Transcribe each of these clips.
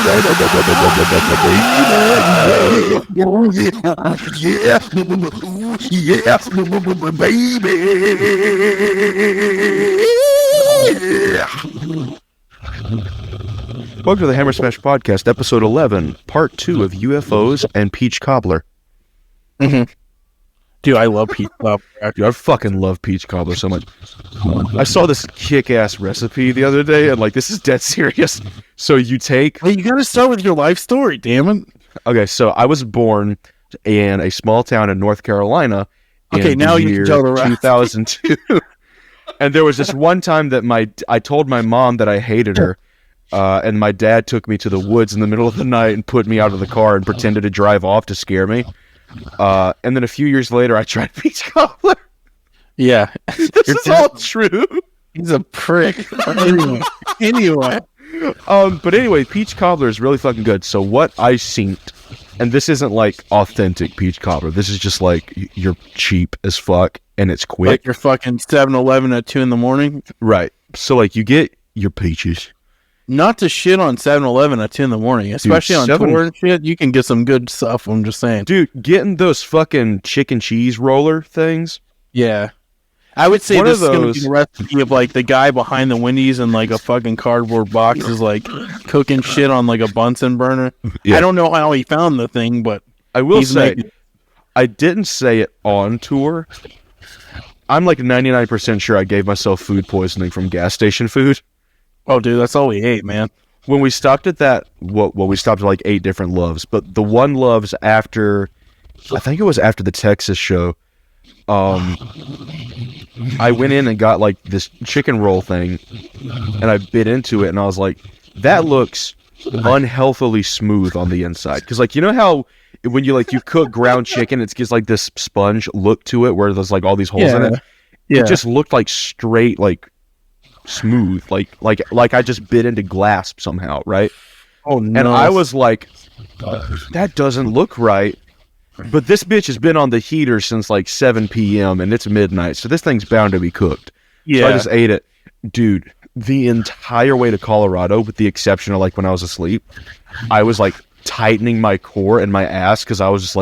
Welcome to the Hammer Smash Podcast, Episode 11, Part 2 of UFOs and Peach Cobbler. Mm-hmm. Dude, I love peach cobbler. Dude, I fucking love peach cobbler so much. I saw this kick-ass recipe the other day, and this is dead serious. So you take... Well, you gotta start with your life story, damn it. Okay, so I was born in a small town in North Carolina in now the you year can tell the rest. 2002. And there was this one time that I told my mom that I hated her, and my dad took me to the woods in the middle of the night and put me out of the car and pretended to drive off to scare me. And then a few years later, I tried peach cobbler. Yeah. This is all true. He's a prick. Anyway. But anyway, peach cobbler is really fucking good. So what I seen, and this isn't authentic peach cobbler. This is just you're cheap as fuck and it's quick. Like your fucking 7-Eleven at 2 a.m. Right. So you get your peaches. Not to shit on 7-Eleven at 2 a.m, especially on tour and shit. You can get some good stuff. I'm just saying, dude. Getting those fucking chicken cheese roller things. Yeah, I would say this is gonna be the recipe of the guy behind the Wendy's and a fucking cardboard box is cooking shit on a Bunsen burner. Yeah. I don't know how he found the thing, but I will say I didn't say it on tour. I'm 99% sure I gave myself food poisoning from gas station food. Oh, dude, that's all we ate, man. When we stopped at that, we stopped at 8 different Loves, but the one Loves after, I think it was after the Texas show, I went in and got this chicken roll thing, and I bit into it, and I was like, that looks unhealthily smooth on the inside. Because, you know how when you cook ground chicken, it gives this sponge look to it where there's all these holes in it? Yeah. It just looked straight, smooth, like I just bit into glass somehow, right? Oh no! And I was like, that doesn't look right. But this bitch has been on the heater since 7 p.m. and it's midnight, so this thing's bound to be cooked. Yeah. So I just ate it, dude. The entire way to Colorado, with the exception of when I was asleep, I was tightening my core and my ass because I was just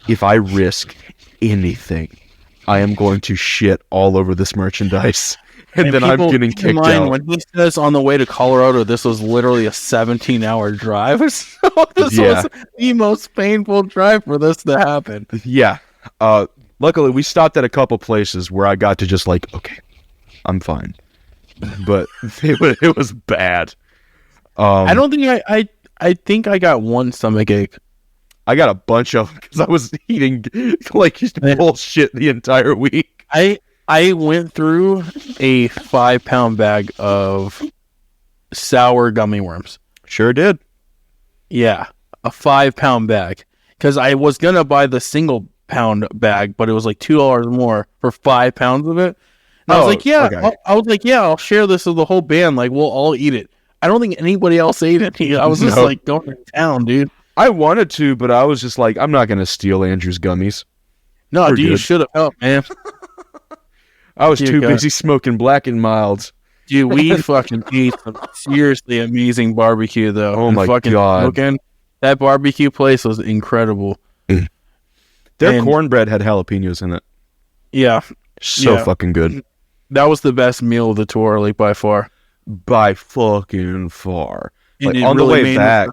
if I risk anything, I am going to shit all over this merchandise. And then I'm getting kicked out. When he says on the way to Colorado, this was literally a 17-hour drive. So this was the most painful drive for this to happen. Yeah. Luckily, we stopped at a couple places where I got to just okay, I'm fine. But it was bad. I don't think I think I got one stomach ache. I got a bunch of them because I was eating bullshit the entire week. I went through a 5-pound bag of sour gummy worms. Sure did. Yeah, a 5-pound bag. Because I was going to buy the single pound bag, but it was $2 more for 5 pounds of it. And I was I'll share this with the whole band. We'll all eat it. I don't think anybody else ate it. I was just going to town, dude. I wanted to, but I was just I'm not going to steal Andrew's gummies. No, dude, you should have helped, man. I was too busy smoking Black and Milds. Dude, we fucking ate some seriously amazing barbecue, though. Oh my god. That barbecue place was incredible. Their cornbread had jalapenos in it. Yeah. So fucking good. That was the best meal of the tour, by far. By fucking far. On the way back.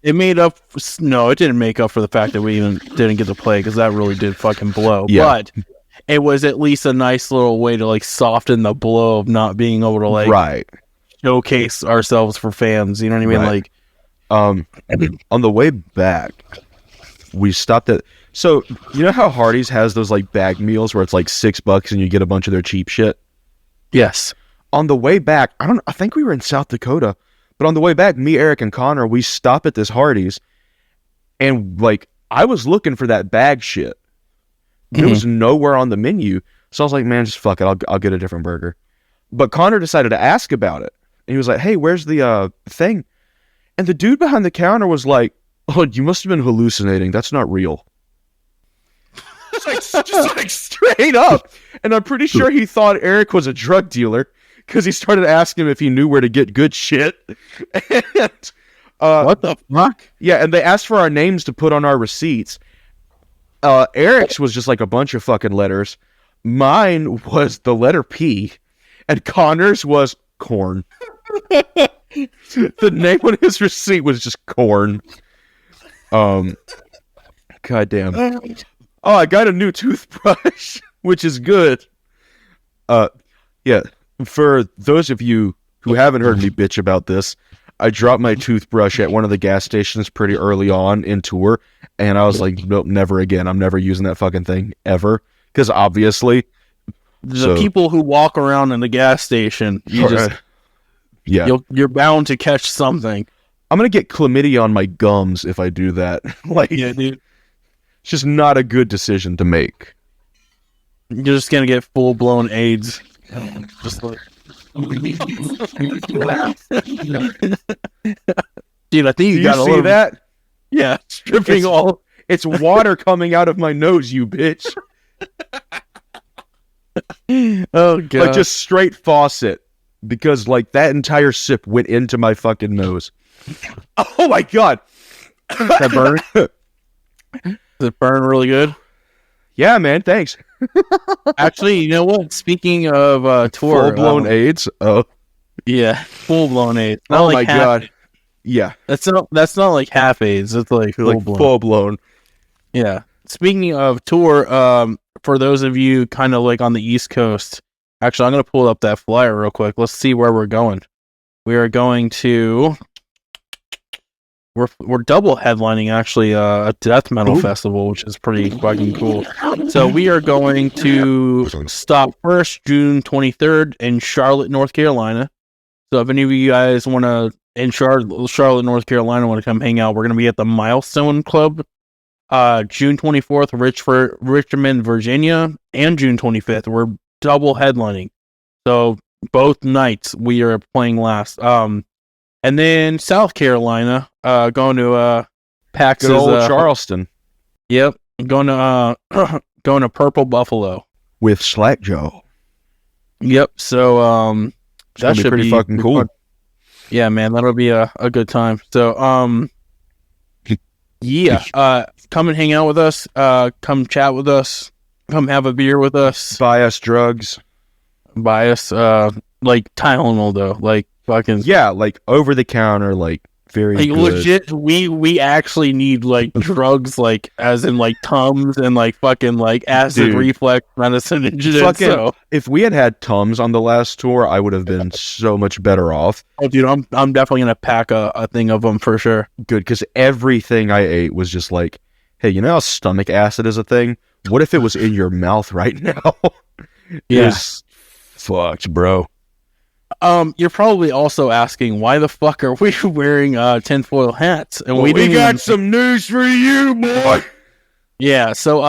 It made up... No, it didn't make up for the fact that we even didn't get to play, because that really did fucking blow. Yeah. But... it was at least a nice little way to soften the blow of not being able to showcase ourselves for fans. You know what I mean? Right. On the way back, we stopped at. So you know how Hardee's has those bag meals where it's $6 and you get a bunch of their cheap shit. Yes. On the way back, I think we were in South Dakota, but on the way back, me, Eric, and Connor, we stopped at this Hardee's, and I was looking for that bag shit. It was nowhere on the menu. So I was like, man, just fuck it. I'll get a different burger. But Connor decided to ask about it. And he was like, hey, where's the thing? And the dude behind the counter was like, oh, you must have been hallucinating. That's not real. just straight up. And I'm pretty sure he thought Eric was a drug dealer because he started asking him if he knew where to get good shit. And What the fuck? Yeah, and they asked for our names to put on our receipts. Eric's was just like a bunch of fucking letters. Mine was the letter P, and Connor's was corn. The name on his receipt was just corn. Goddamn. Oh, I got a new toothbrush, which is good. Yeah. For those of you who haven't heard me bitch about this, I dropped my toothbrush at one of the gas stations pretty early on in tour, and I was like, nope, never again. I'm never using that fucking thing ever. Because obviously, the people who walk around in the gas station, you're bound to catch something. I'm gonna get chlamydia on my gums if I do that. Like, yeah, dude, it's just not a good decision to make. You're just gonna get full blown AIDS. Just like, dude, I think you got a little. That? Yeah, stripping all. It's water coming out of my nose, you bitch. Oh god! Like just straight faucet, because like that entire sip went into my fucking nose. Oh my god! That burn? Does it burn really good? Yeah, man. Thanks. Actually, you know what? Speaking of tour, full-blown AIDS. Oh, yeah, full-blown AIDS. Not like my god. AIDS. Yeah, that's not like half AIDS. It's like full-blown. Yeah. Speaking of tour, for those of you kind of like on the East Coast, actually, I'm gonna pull up that flyer real quick. Let's see where we're going. We are going to. We're double headlining actually a death metal festival, which is pretty fucking cool. So we are going to stop first June 23rd in Charlotte, North Carolina. So if any of you guys want to in Charlotte, North Carolina, want to come hang out, we're going to be at the Milestone Club. June 24th, Richmond, Virginia, and June 25th. We're double headlining. So both nights we are playing last. And then South Carolina, going to PAX's good old Charleston. Yep, going to Purple Buffalo with Slack Joe. Yep. So that should be pretty fucking cool. Fun. Yeah, man, that'll be a good time. So yeah, come and hang out with us. Come chat with us. Come have a beer with us. Buy us drugs. Buy us like Tylenol though, like. Fucking yeah, like over the counter, like very like, good. Legit. We actually need like drugs, like as in like Tums and like fucking like acid reflux medicine and shit. Fucking, so if we had Tums on the last tour, I would have been so much better off. Oh, dude, I'm definitely gonna pack a thing of them for sure. Good, because everything I ate was just like, hey, you know how stomach acid is a thing? What if it was in your mouth right now? Yes, fucked, bro. You're probably also asking why the fuck are we wearing tinfoil hats? And we got some news for you, boy. Yeah, so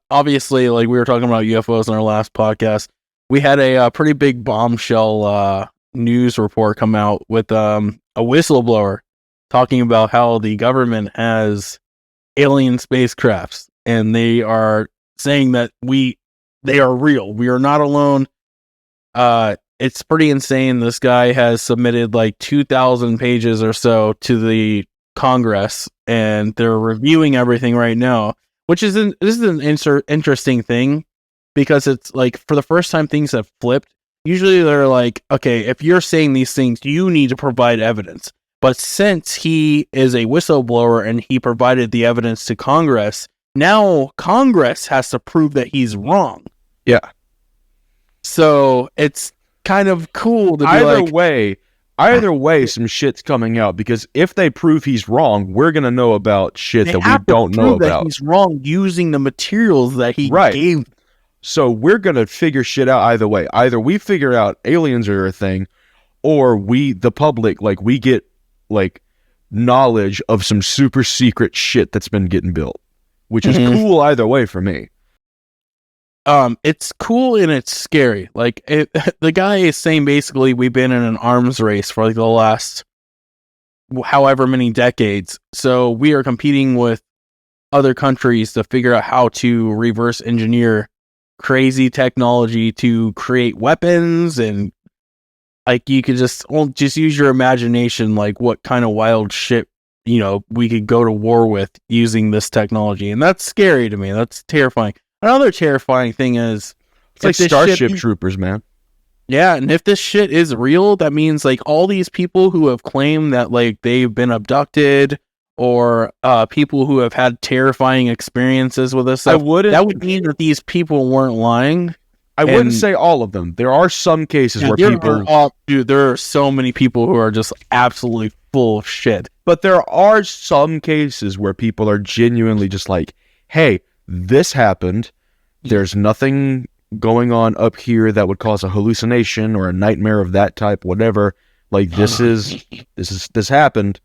obviously, like we were talking about UFOs in our last podcast, we had a pretty big bombshell news report come out with a whistleblower talking about how the government has alien spacecrafts, and they are saying that they are real. We are not alone. It's pretty insane. This guy has submitted like 2,000 pages or so to the Congress, and they're reviewing everything right now, which is this is an interesting thing because it's like for the first time things have flipped. Usually they're like, okay, if you're saying these things, you need to provide evidence. But since he is a whistleblower and he provided the evidence to Congress, now Congress has to prove that he's wrong. Yeah. So it's kind of cool to be either way some shit's coming out, because if they prove he's wrong, we're gonna know about shit that we don't know about. He's wrong using the materials that he gave. So we're gonna figure shit out either way. Either we figure out aliens are a thing, or we, the public, like we get like knowledge of some super secret shit that's been getting built, which is cool either way for me. It's cool and it's scary. Like the guy is saying basically we've been in an arms race for like the last however many decades. So we are competing with other countries to figure out how to reverse engineer crazy technology to create weapons, and like you could just use your imagination, like what kind of wild shit we could go to war with using this technology. And that's scary to me. That's terrifying. Another terrifying thing is it's like Starship Troopers, man. Yeah, and if this shit is real, that means like all these people who have claimed that like they've been abducted, or people who have had terrifying experiences with this stuff, that would mean that these people weren't lying. I wouldn't say all of them. There are some cases where there are so many people who are just absolutely full of shit. But there are some cases where people are genuinely just like, hey, this happened. There's nothing going on up here that would cause a hallucination or a nightmare of that type, whatever. Like this happened.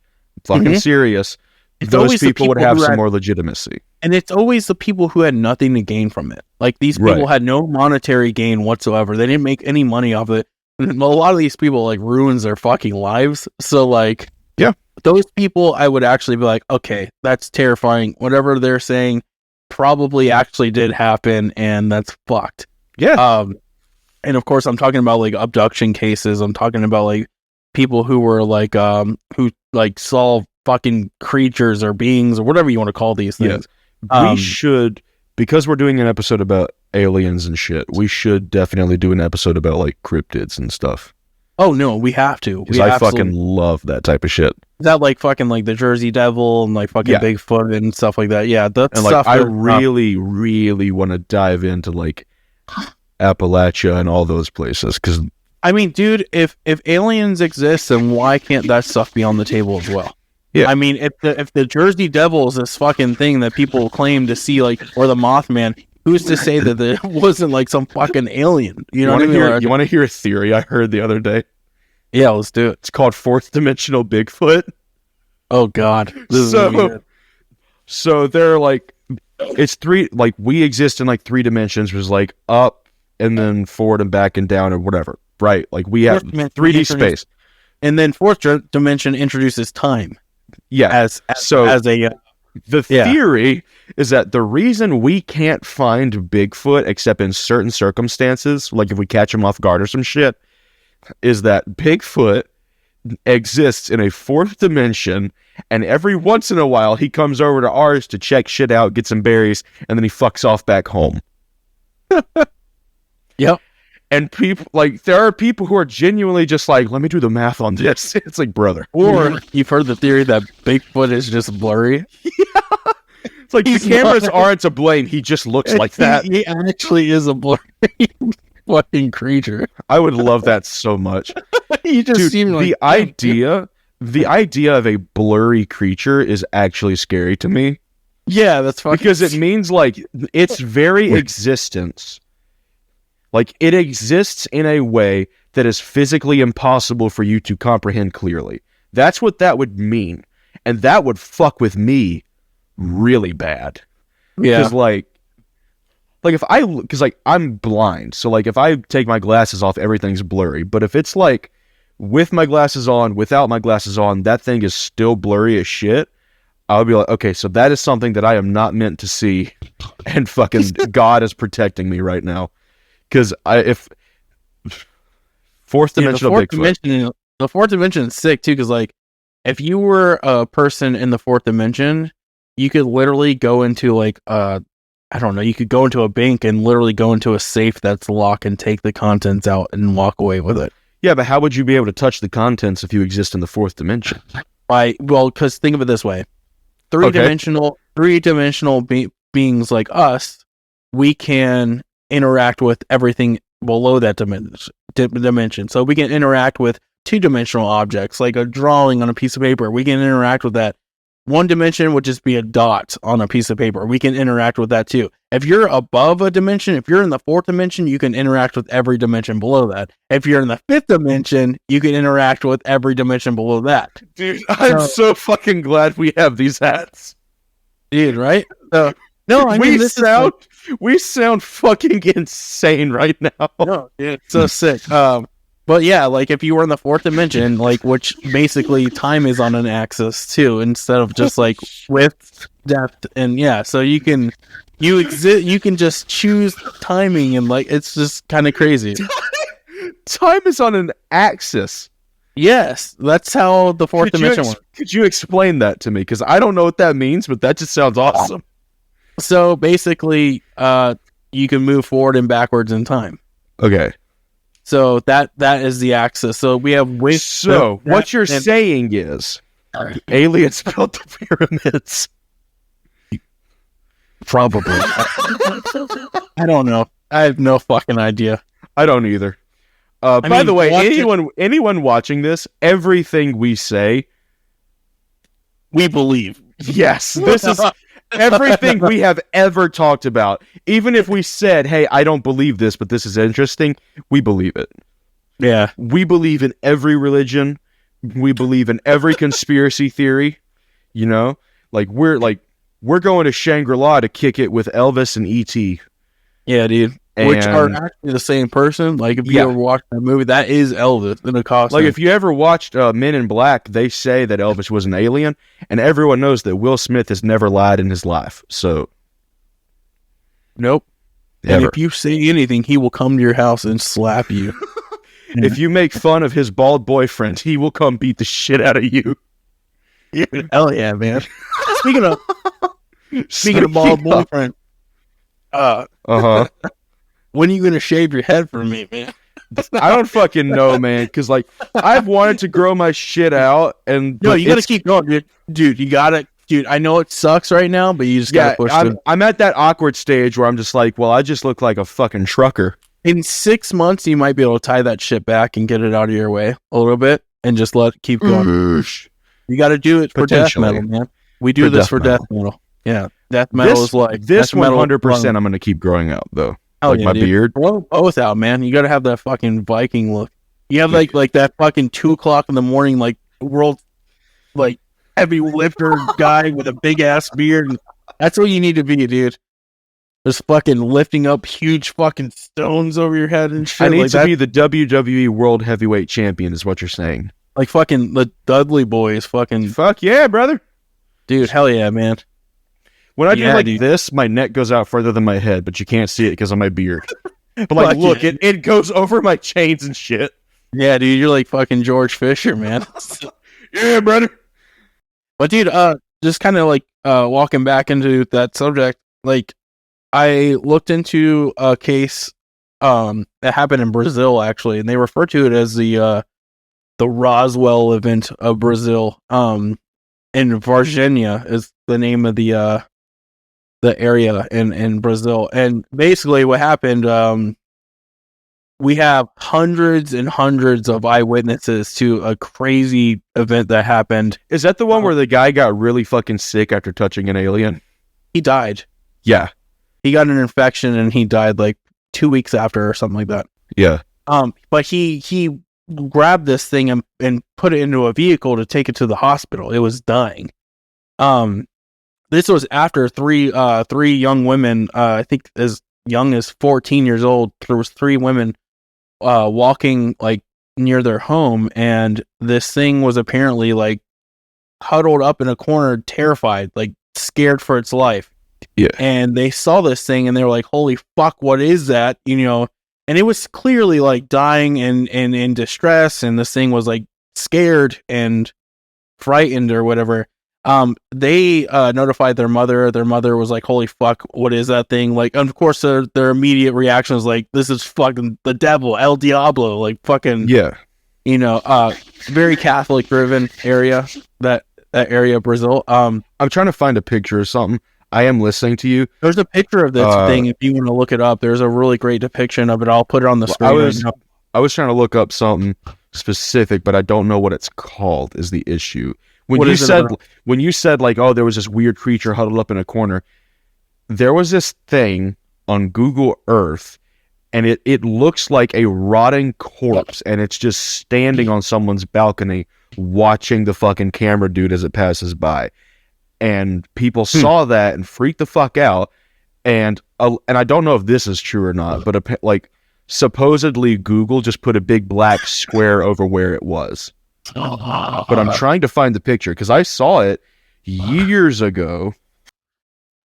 Fucking serious. Those people would have some more legitimacy. And it's always the people who had nothing to gain from it. Like these people had no monetary gain whatsoever. They didn't make any money off it. And a lot of these people like ruins their fucking lives. So like, yeah, those people I would actually be like, okay, that's terrifying. Whatever they're saying probably actually did happen, and that's fucked. Yeah. And of course I'm talking about like abduction cases. I'm talking about like people who were like who like saw fucking creatures or beings or whatever you want to call these things. We should, because we're doing an episode about aliens and shit, we should definitely do an episode about like cryptids and stuff. Oh no, we have to. Because I fucking love that type of shit. Is that like fucking like the Jersey Devil and like fucking Bigfoot and stuff like that? Yeah, that's and like I really, really want to dive into like Appalachia and all those places, because I mean, dude, if aliens exist, then why can't that stuff be on the table as well? Yeah, I mean, if the Jersey Devil is this fucking thing that people claim to see, like, or the Mothman, who's to say that it wasn't like some fucking alien? You know what I mean? You want to hear a theory I heard the other day? Yeah, let's do it. It's called fourth dimensional Bigfoot. Oh God, so they're like, it's three, like we exist in like 3 dimensions, which is like up and then forward and back and down or whatever, right? Like we have 3D space, and then fourth dimension introduces time. Yeah, the theory is that the reason we can't find Bigfoot except in certain circumstances, like if we catch him off guard or some shit, is that Bigfoot exists in a 4th dimension, and every once in a while he comes over to ours to check shit out, get some berries, and then he fucks off back home. Yep. And people, like, there are people who are genuinely just like, let me do the math on this. It's like, brother. Or you've heard the theory that Bigfoot is just blurry. Yeah. It's like the cameras aren't to blame. He just looks like that. He actually is a blurry fucking creature. I would love that so much. He just seemed like the idea of a blurry creature is actually scary to me. Yeah, that's fucking because it means like its very existence. Like, it exists in a way that is physically impossible for you to comprehend clearly. That's what that would mean. And that would fuck with me really bad. Yeah. Because, like I'm blind. So, like, if I take my glasses off, everything's blurry. But if it's, like, with my glasses on, without my glasses on, that thing is still blurry as shit, I'll be like, okay, so that is something that I am not meant to see. And fucking God is protecting me right now. Because if fourth dimensional Bigfoot, the 4th dimension is sick too. Because like, if you were a person in the 4th dimension, you could literally go into like I don't know, you could go into a bank and literally go into a safe that's locked and take the contents out and walk away with it. Yeah, but how would you be able to touch the contents if you exist in the 4th dimension? Well, because think of it this way: three-dimensional beings like us, we can interact with everything below that dimension. So we can interact with 2-dimensional objects, like a drawing on a piece of paper. We can interact with that. 1 dimension would just be a dot on a piece of paper. We can interact with that too. If you're above a dimension, if you're in the 4th dimension, you can interact with every dimension below that. If you're in the 5th dimension, you can interact with every dimension below that. Dude, I'm so fucking glad we have these hats. Dude, right? No, I mean, we sound fucking insane right now. No, it's so sick. But yeah, like if you were in the 4th dimension, like which basically time is on an axis too, instead of just like width, depth, and yeah, so you can just choose timing, and like it's just kind of crazy. Time is on an axis. Yes, that's how the fourth dimension works. Could you explain that to me? Because I don't know what that means, but that just sounds awesome. So basically, you can move forward and backwards in time. Okay. So that is the axis. So we have what you're saying is the aliens built the pyramids. Probably. I don't know. I have no fucking idea. I don't either. By the way, anyone watching this, everything we say, we believe. Yes, this is everything we have ever talked about. Even if we said, "Hey, I don't believe this, but this is interesting," we believe it. Yeah, we believe in every religion. We believe in every conspiracy theory. You know, we're going to Shangri-La to kick it with Elvis and E.T. Yeah, dude. Which are actually the same person. Like, if you ever watched that movie, that is Elvis in a costume. Like, if you ever watched Men in Black, they say that Elvis was an alien, and everyone knows that Will Smith has never lied in his life. So, nope. Ever. And if you say anything, he will come to your house and slap you. If you make fun of his bald boyfriend, he will come beat the shit out of you. Dude, hell yeah, man. Speaking of bald boyfriend, when are you gonna shave your head for me, man? I don't fucking know, man. Because I've wanted to grow my shit out, and no, you gotta keep going, dude. Dude, you gotta, dude. I know it sucks right now, but you just gotta push through. I'm at that awkward stage where I'm just like, well, I just look like a fucking trucker. In 6 months, you might be able to tie that shit back and get it out of your way a little bit, and just let it keep going. You got to do it for death metal, man. We do this for death metal. Yeah, death metal is like this. 100%. I'm gonna keep growing out though. My beard. Blow both out, man. You got to have that fucking Viking look. You have like that fucking 2:00 in the morning, like world, like heavy lifter guy with a big ass beard. That's what you need to be, dude. Just fucking lifting up huge fucking stones over your head and shit. I need to be the WWE World Heavyweight Champion, is what you're saying. Like fucking the Dudley Boys, fucking. Fuck yeah, brother. Dude, hell yeah, man. When I do this, my neck goes out further than my head, but you can't see it because of my beard. But look, it goes over my chains and shit. Yeah, dude, you're like fucking George Fisher, man. Yeah, brother. But dude, just kind of like walking back into that subject, like I looked into a case that happened in Brazil actually, and they refer to it as the Roswell event of Brazil. In Varginha is the name of the area in Brazil. And basically what happened, we have hundreds and hundreds of eyewitnesses to a crazy event that happened. Is that the one where the guy got really fucking sick after touching an alien? He died. Yeah. He got an infection and he died like 2 weeks after or something like that. Yeah. But he grabbed this thing and put it into a vehicle to take it to the hospital. It was dying. This was after three young women, I think as young as 14 years old. There was 3 women walking like near their home, and this thing was apparently like huddled up in a corner, terrified, like scared for its life. Yeah. And they saw this thing and they were like, holy fuck, what is that? You know, and it was clearly like dying and in distress, and this thing was like scared and frightened or whatever. They notified their mother. Their mother was like, holy fuck, what is that thing? Like, and of course their immediate reaction was like, this is fucking the devil, El Diablo, like fucking, yeah, you know, very Catholic driven area, that area of Brazil. I'm trying to find a picture or something. I am listening to you. There's a picture of this thing if you want to look it up. There's a really great depiction of it. I'll put it on the screen. I was trying to look up something specific, but I don't know what it's called is the issue. When you said like, oh, there was this weird creature huddled up in a corner, there was this thing on Google Earth, and it looks like a rotting corpse, and it's just standing on someone's balcony watching the fucking camera dude as it passes by. And people saw that and freaked the fuck out. And I don't know if this is true or not, but like supposedly Google just put a big black square over where it was. But I'm trying to find the picture because I saw it years ago.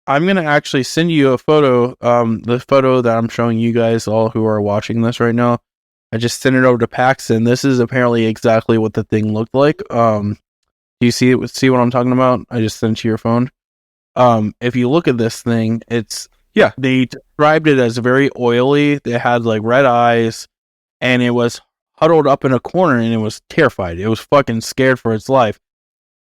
I'm going to actually send you a photo, the photo that I'm showing you guys all who are watching this right now. I just sent it over to Paxton. This is apparently exactly what the thing looked like. Do you see what I'm talking about? I just sent it to your phone. If you look at this thing, they described it as very oily. It had like red eyes, and it was huddled up in a corner, and it was terrified. It was fucking scared for its life.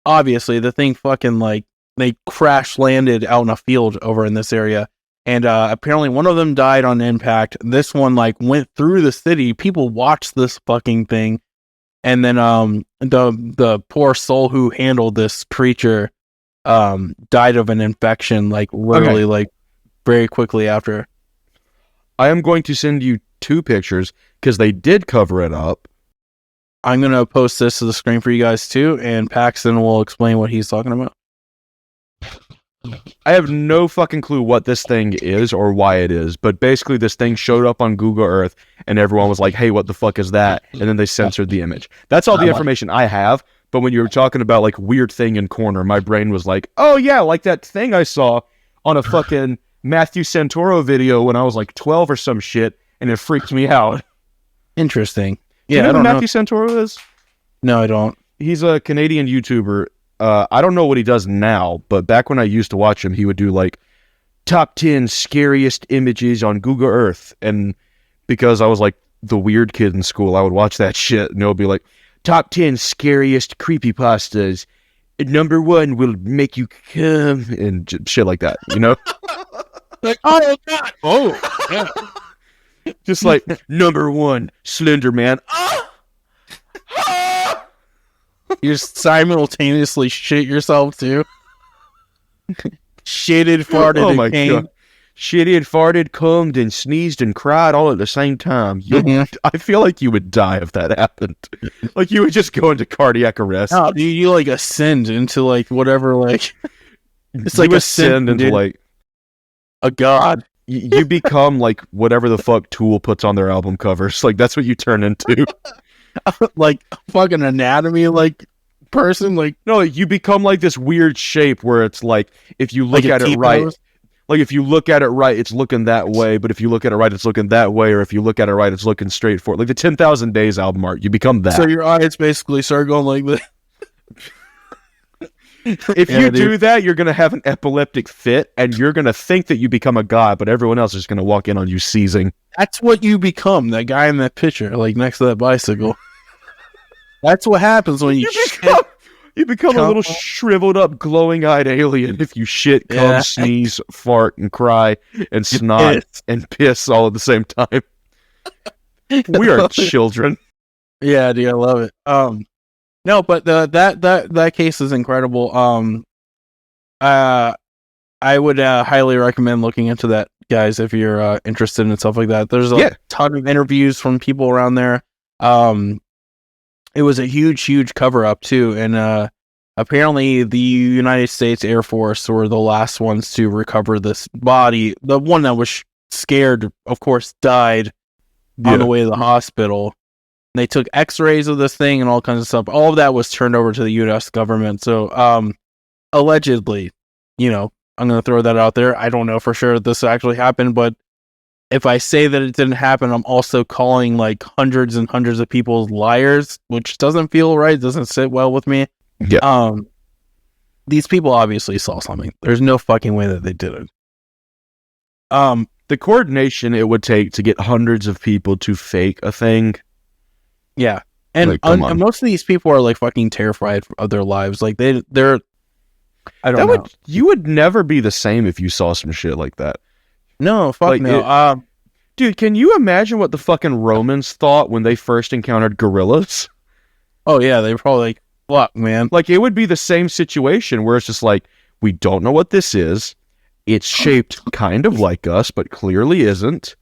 Obviously, the thing fucking like they crash landed out in a field over in this area, and apparently one of them died on impact. This one like went through the city. People watched this fucking thing, and then the poor soul who handled this creature died of an infection, like literally like very quickly after. I am going to send you 2 pictures because they did cover it up. I'm going to post this to the screen for you guys too, and Paxton will explain what he's talking about. I have no fucking clue what this thing is or why it is, but basically this thing showed up on Google Earth and everyone was like, hey, what the fuck is that? And then they censored the image. That's all the information I have, but when you were talking about like weird thing in corner, my brain was like, oh yeah, like that thing I saw on a fucking Matthew Santoro video when I was like 12 or some shit, and it freaked me out. Interesting. Do you know who Matthew Santoro is? No, I don't. He's a Canadian YouTuber. I don't know what he does now, but back when I used to watch him, he would do like top 10 scariest images on Google Earth. And because I was like the weird kid in school, I would watch that shit and it would be like top 10 scariest creepypastas. Number 1 will make you come and shit like that, you know? Like, oh god. Oh, yeah. Just like number 1, Slender Man. You just simultaneously shit yourself too. Shitted, farted, oh my and came. God. Shitted, farted, cummed, and sneezed and cried all at the same time. I feel like you would die if that happened. Like you would just go into cardiac arrest. No, dude, you like ascend into like whatever, like it's like ascend into like a god. You become like whatever the fuck Tool puts on their album covers. Like that's what you turn into. Like fucking anatomy, like person, like no, you become like this weird shape where it's like if you look at it right, like if you look at it right, it's looking that way, but if you look at it right, it's looking that way, or if you look at it right, it's looking straight forward. Like the 10,000 Days album art, you become that. So your eyes basically start going like this. If you do that, you're gonna have an epileptic fit, and you're gonna think that you become a god, but everyone else is gonna walk in on you seizing. That's what you become. That guy in that picture, like next to that bicycle. That's what happens when you become a little shriveled up, glowing-eyed alien if you shit, cum, sneeze, fart, and cry, and snot, and piss all at the same time. We are children. Yeah, dude, I love it. No, but that case is incredible. I would highly recommend looking into that, guys, if you're interested in stuff like that. There's a ton of interviews from people around there. It was a huge cover up too, and apparently the United States Air Force were the last ones to recover this body. The one that was scared, of course, died on the way to the hospital. They took X-rays of this thing and all kinds of stuff. All of that was turned over to the U.S. government. So, allegedly, I'm going to throw that out there. I don't know for sure if this actually happened, but if I say that it didn't happen, I'm also calling like hundreds and hundreds of people liars, which doesn't feel right. Doesn't sit well with me. Yeah. These people obviously saw something. There's no fucking way that they did it. The coordination it would take to get hundreds of people to fake a thing. Yeah. And most of these people are like fucking terrified of their lives. Like they're I don't know. You would never be the same if you saw some shit like that. No, fuck like, no. Dude, can you imagine what the fucking Romans thought when they first encountered gorillas? Oh yeah, they were probably like, fuck, man. Like it would be the same situation where it's just like, we don't know what this is. It's shaped kind of like us, but clearly isn't.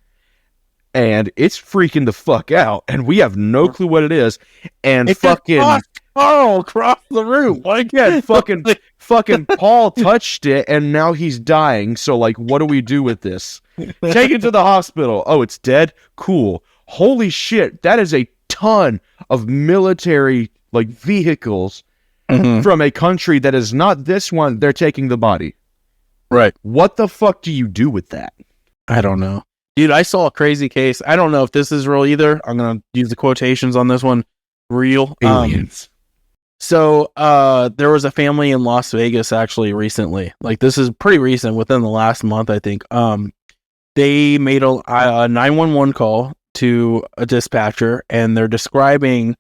And it's freaking the fuck out, and we have no clue what it is. And it's fucking across the room. Like yeah, fucking Paul touched it, and now he's dying. So like, what do we do with this? Take it to the hospital. Oh, it's dead. Cool. Holy shit, that is a ton of military like vehicles from a country that is not this one. They're taking the body. Right. What the fuck do you do with that? I don't know. Dude, I saw a crazy case. I don't know if this is real either. I'm going to use the quotations on this one. Real. Aliens. So there was a family in Las Vegas actually recently. Like, this is pretty recent, within the last month, I think. They made a 911 call to a dispatcher, and they're describing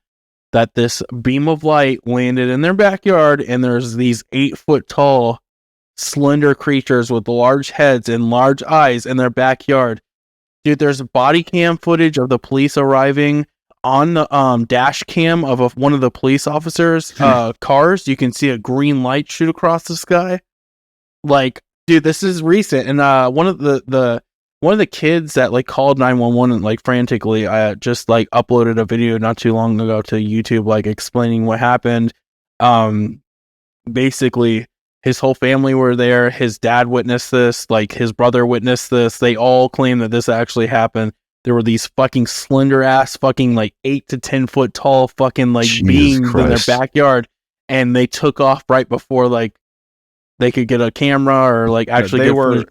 that this beam of light landed in their backyard, and there's these 8-foot tall, slender creatures with large heads and large eyes in their backyard. Dude, there's body cam footage of the police arriving on the dash cam of one of the police officers' cars. You can see a green light shoot across the sky. Like, dude, this is recent. And one of the kids that like called 911 and like frantically, just like uploaded a video not too long ago to YouTube, like explaining what happened. Basically, his whole family were there. His dad witnessed this. Like, his brother witnessed this. They all claim that this actually happened. There were these fucking slender ass fucking like 8 to 10 foot tall fucking like beings in their backyard, and they took off right before like they could get a camera or like actually they were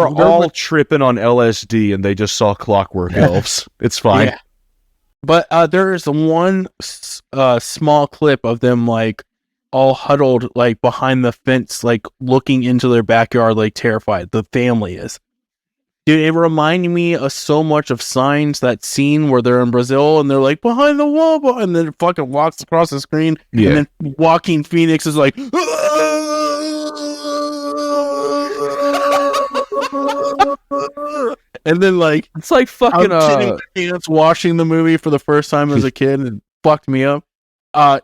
all tripping on LSD, and they just saw clockwork elves. It's fine. Yeah. But there is one small clip of them like all huddled like behind the fence, like looking into their backyard, like terrified. The family is. Dude, it reminded me of so much of Signs, that scene where they're in Brazil and they're like behind the wall, and then it fucking walks across the screen, and then Joaquin Phoenix is like, and then like it's like fucking pants watching the movie for the first time as a kid, and fucked me up.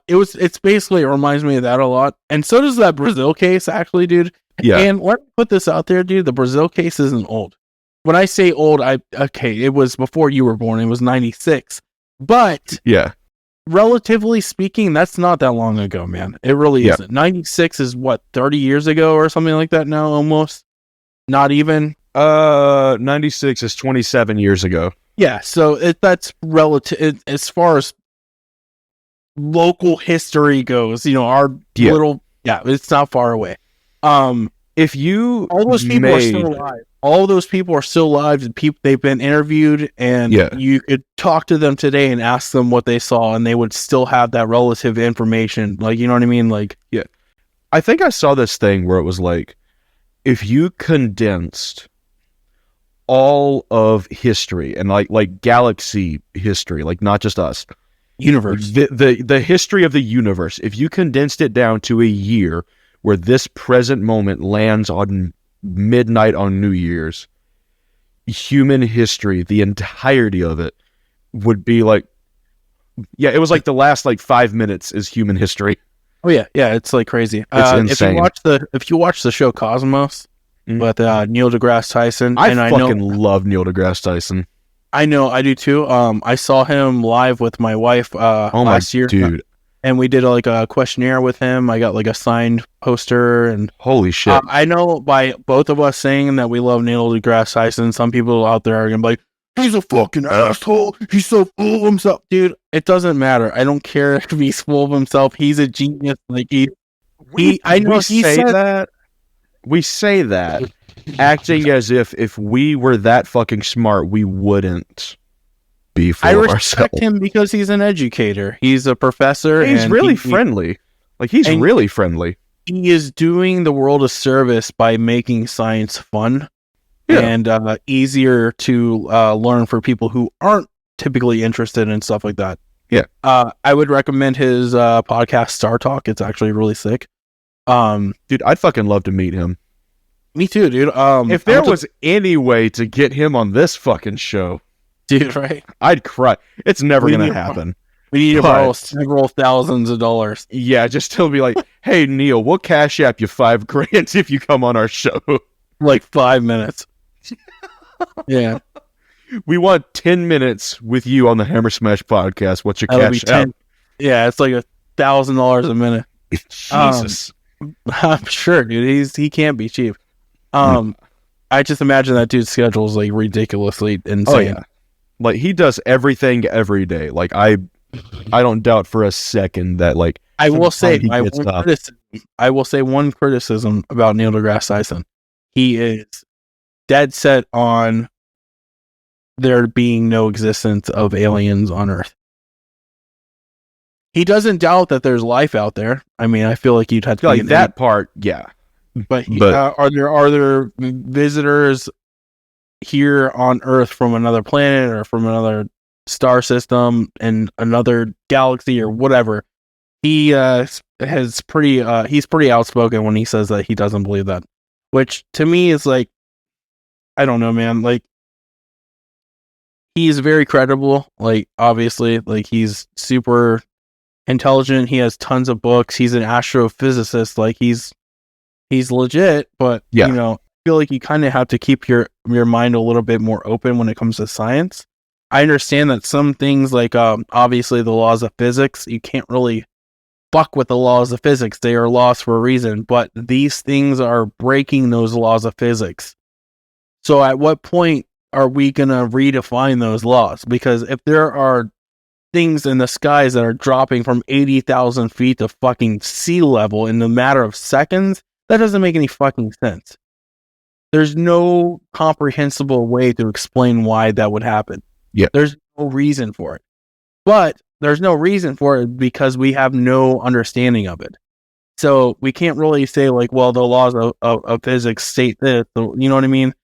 It's basically, it reminds me of that a lot, and so does that Brazil case actually, dude. Yeah. And let me put this out there, dude. The Brazil case isn't old. When I say old, it was before you were born. It was 96. But yeah, relatively speaking, that's not that long ago, man. It really isn't. 96 is what, 30 years ago or something like that now, almost? Not even? 96 is 27 years ago. Yeah, so that's relative as far as local history goes. You know, our little, it's not far away. If you all those people are still alive. All those people are still alive, and people, they've been interviewed, and you could talk to them today and ask them what they saw, and they would still have that relative information. Like, you know what I mean? Like, yeah. I think I saw this thing where it was like, if you condensed all of history and like galaxy history, like not just us, universe, the history of the universe, if you condensed it down to a year where this present moment lands on midnight on New Year's, human history, the entirety of it would be like, it was like the last like 5 minutes is human history. Oh yeah, it's like crazy. It's insane. If you watch the show Cosmos with Neil deGrasse Tyson, I love Neil deGrasse Tyson. I know, I do too. I saw him live with my wife last year, dude. And we did like a questionnaire with him. I got like a signed poster, and holy shit! I know by both of us saying that we love Neil deGrasse Tyson, some people out there are gonna be like, "He's a fucking asshole. He's so full of himself, dude." It doesn't matter. I don't care if he's full of himself. He's a genius. Like we say that, acting as if we were that fucking smart, we wouldn't. I respect him because he's an educator. He's a professor. He's really friendly. Like, he's really friendly. He is doing the world a service by making science fun and easier to learn for people who aren't typically interested in stuff like that. Yeah. I would recommend his podcast, Star Talk. It's actually really sick. Dude, I'd fucking love to meet him. Me too, dude. If there was any way to get him on this fucking show, dude, right? I'd cry. It's never going to happen. We need to borrow several thousands of dollars. Yeah, just to be like, hey, Neil, we'll cash app you $5,000 if you come on our show. Like 5 minutes. Yeah. We want 10 minutes with you on the Hammer Smash podcast. What's your cash app? Yeah, it's like $1,000 a minute. Jesus. I'm sure, dude. He can't be cheap. I just imagine that dude's schedule is like ridiculously insane. Oh, yeah. Like, he does everything every day. Like, I don't doubt for a second that, like, I will say one criticism about Neil deGrasse Tyson. He is dead set on there being no existence of aliens on Earth. He doesn't doubt that there's life out there. I mean, I feel like you'd have to like that part, yeah. But are there visitors here on Earth from another planet or from another star system and another galaxy or whatever? He he's pretty outspoken when he says that he doesn't believe that, which to me is like, I don't know, man. Like, he's very credible. Like, obviously, like, he's super intelligent. He has tons of books. He's an astrophysicist. Like, he's legit. But you know, I feel like you kind of have to keep your mind a little bit more open when it comes to science. I understand that some things, like obviously the laws of physics, you can't really fuck with the laws of physics. They are laws for a reason, but these things are breaking those laws of physics. So at what point are we going to redefine those laws? Because if there are things in the skies that are dropping from 80,000 feet to fucking sea level in a matter of seconds, that doesn't make any fucking sense. There's no comprehensible way to explain why that would happen. Yeah. There's no reason for it. But there's no reason for it because we have no understanding of it. So we can't really say, like, well, the laws of physics state this. So, you know what I mean?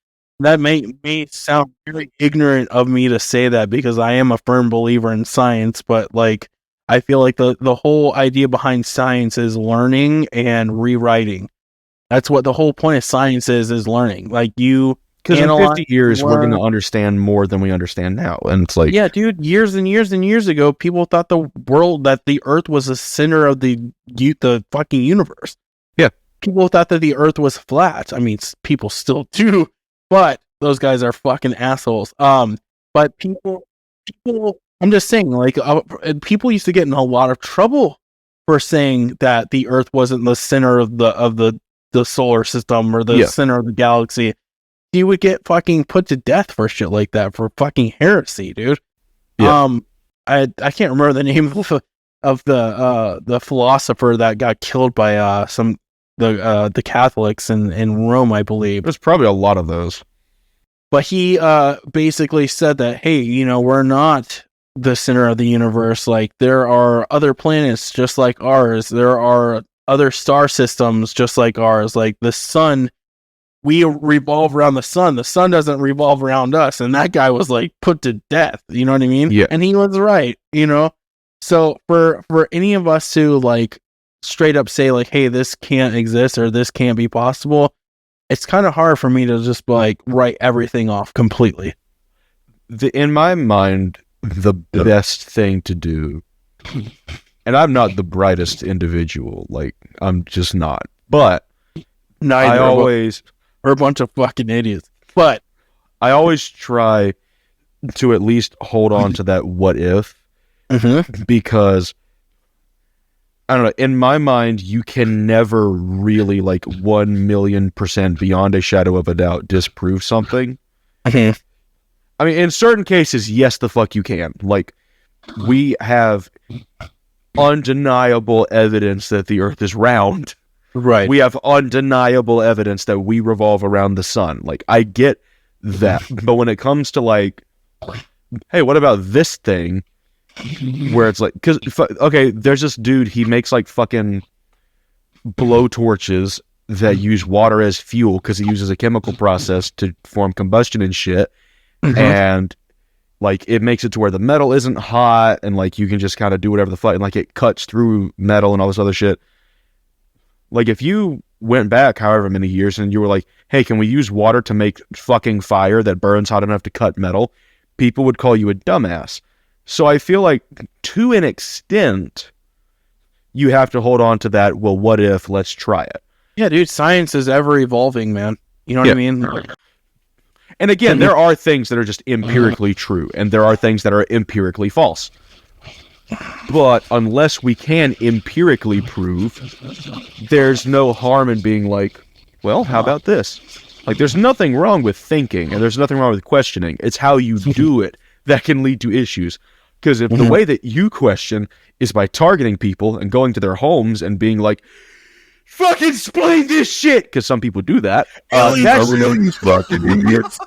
That may sound very ignorant of me to say that because I am a firm believer in science, but like, I feel like the whole idea behind science is learning and rewriting. That's what the whole point of science is learning. Like, you, because in 50 years we're going to understand more than we understand now, and it's like, yeah, dude, years and years and years ago, people thought that the Earth was the center of the fucking universe. Yeah, people thought that the Earth was flat. I mean, people still do, but those guys are fucking assholes. But people, I'm just saying, like, people used to get in a lot of trouble for saying that the Earth wasn't the center of the solar system or the center of the galaxy. You would get fucking put to death for shit like that, for fucking heresy, dude. Yeah. I can't remember the name of the philosopher that got killed by the Catholics in Rome, I believe. There's probably a lot of those. But he basically said that, hey, you know, we're not the center of the universe. Like, there are other planets just like ours. There are other star systems just like ours. Like, the sun, we revolve around the sun. The sun doesn't revolve around us. And that guy was, like, put to death. You know what I mean? Yeah. And he was right, you know? So for any of us to, like, straight up say, like, hey, this can't exist or this can't be possible, it's kind of hard for me to just, like, write everything off completely. In my mind, the best thing to do, and I'm not the brightest individual, like, I'm just not, but we're a bunch of fucking idiots. But I always try to at least hold on to that what if, because I don't know, in my mind, you can never really, like, 1,000,000% beyond a shadow of a doubt disprove something. I mean, in certain cases, yes, the fuck you can. Like, we have undeniable evidence that the Earth is round. Right. We have undeniable evidence that we revolve around the sun. Like, I get that. But when it comes to, like, hey, what about this thing? Where it's like, because, okay, there's this dude, he makes, like, fucking blowtorches that use water as fuel because he uses a chemical process to form combustion and shit. And, like, it makes it to where the metal isn't hot and, like, you can just kind of do whatever the fuck, and, like, it cuts through metal and all this other shit. Like, if you went back however many years and you were like, hey, can we use water to make fucking fire that burns hot enough to cut metal? People would call you a dumbass. So I feel like, to an extent, you have to hold on to that, well, what if, let's try it. Yeah, dude, science is ever evolving, man. You know what I mean? And again, there are things that are just empirically true, and there are things that are empirically false. But unless we can empirically prove, there's no harm in being like, well, how about this? Like, there's nothing wrong with thinking, and there's nothing wrong with questioning. It's how you do it that can lead to issues. Because if the way that you question is by targeting people and going to their homes and being like, fucking explain this shit, because some people do that. Aliens fucking idiots.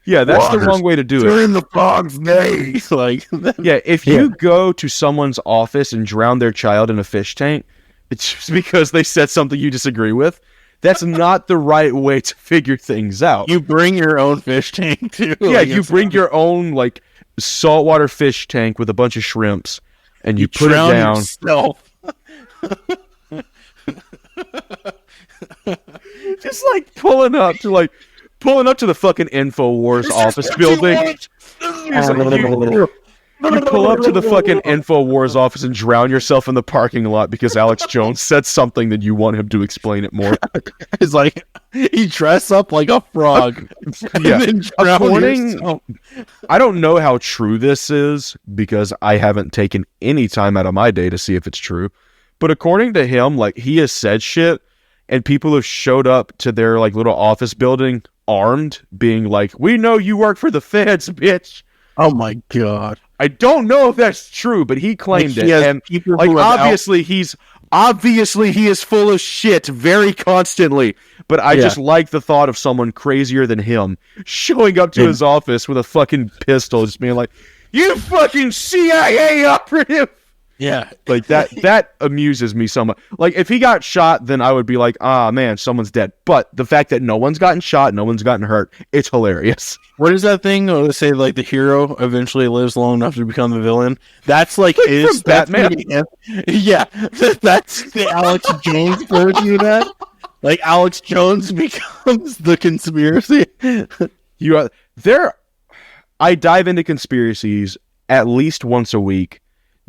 Yeah, that's the wrong way to do it. Turn the fog's days. Like, yeah, if you go to someone's office and drown their child in a fish tank, it's just because they said something you disagree with. That's not the right way to figure things out. You bring your own fish tank too. Yeah, like you bring your own like saltwater fish tank with a bunch of shrimps, and you put it down. Just like pulling up to the fucking InfoWars office building. You pull up to the fucking InfoWars office and drown yourself in the parking lot because Alex Jones said something that you want him to explain it more. It's like he dressed up like a frog. Yeah. I don't know how true this is because I haven't taken any time out of my day to see if it's true. But according to him, like he has said shit and people have showed up to their like little office building armed, being like, "We know you work for the feds, bitch." Oh my god. I don't know if that's true, but he claimed it. And like obviously he is full of shit very constantly. But I just like the thought of someone crazier than him showing up to his office with a fucking pistol, just being like, "You fucking CIA operative." Yeah. Like that amuses me so much. Like if he got shot, then I would be like, "Ah man, someone's dead." But the fact that no one's gotten shot, no one's gotten hurt, it's hilarious. What is that thing? Or say like the hero eventually lives long enough to become the villain. That's like is Batman. Yeah, that's the Alex Jones version of that. Like Alex Jones becomes the conspiracy. I dive into conspiracies at least once a week.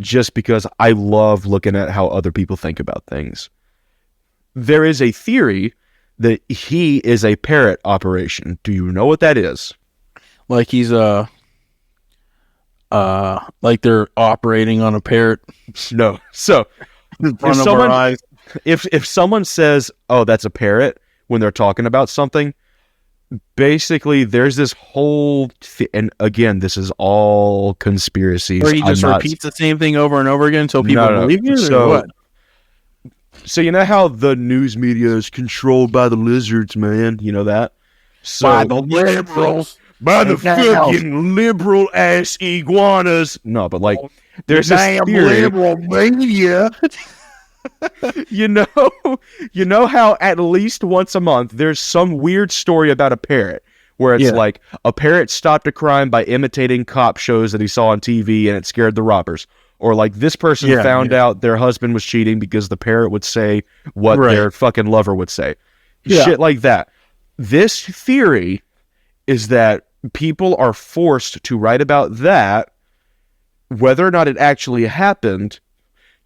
Just because I love looking at how other people think about things. There is a theory that he is a parrot operation. Do you know what that is? Like he's like they're operating on a parrot. No. So if someone says, "Oh, that's a parrot," when they're talking about something, basically there's this whole and again, this is all conspiracies. Or he just repeats the same thing over and over again until people believe you. So you know how the news media is controlled by the lizards, man? You know that? So, by the liberals. By the fucking liberal ass iguanas. No, but like there's this theory. Liberal media. You know how at least once a month there's some weird story about a parrot where it's like a parrot stopped a crime by imitating cop shows that he saw on TV and it scared the robbers, or like this person found out their husband was cheating because the parrot would say what their fucking lover would say. Shit like that. This theory is that people are forced to write about that, whether or not it actually happened,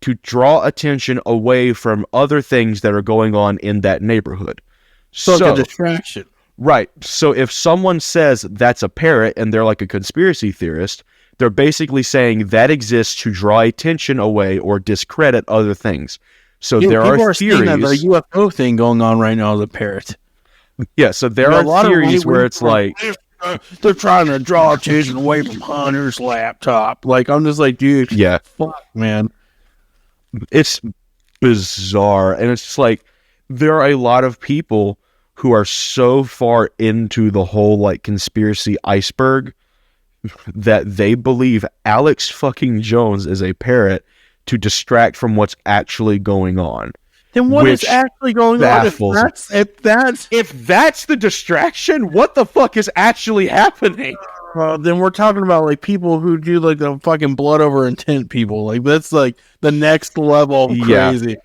to draw attention away from other things that are going on in that neighborhood. So like a distraction. Right. So if someone says that's a parrot and they're like a conspiracy theorist, they're basically saying that exists to draw attention away or discredit other things. So there are theories. That the UFO thing going on right now is a parrot. Yeah, so there are theories where it's like they're trying to draw attention away from Hunter's laptop. Like I'm just like, dude, fuck, man. It's bizarre, and it's just like there are a lot of people who are so far into the whole like conspiracy iceberg that they believe Alex fucking Jones is a parrot to distract from what's actually going on. Then what is actually going on? If that's the distraction, what the fuck is actually happening? Then we're talking about like people who do like the fucking blood over intent people. Like that's like the next level of crazy. Yeah.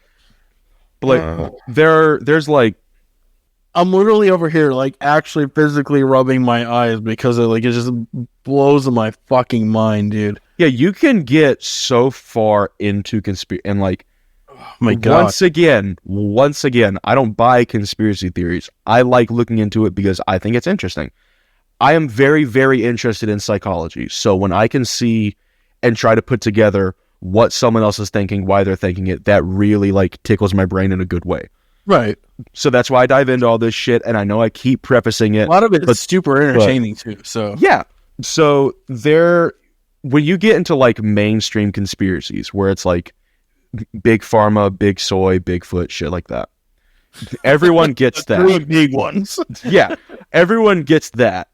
Like there's like I'm literally over here like actually physically rubbing my eyes because it just blows my fucking mind, dude. Yeah, you can get so far into conspiracy and like oh my God. Once again, I don't buy conspiracy theories. I like looking into it because I think it's interesting. I am very, very interested in psychology. So when I can see and try to put together what someone else is thinking, why they're thinking it, that really like tickles my brain in a good way. Right. So that's why I dive into all this shit, and I know I keep prefacing it. A lot of it is super entertaining too. So yeah. So when you get into like mainstream conspiracies where it's like big pharma, big soy, Bigfoot, shit like that. Everyone gets that. Three big ones. Yeah. Everyone gets that.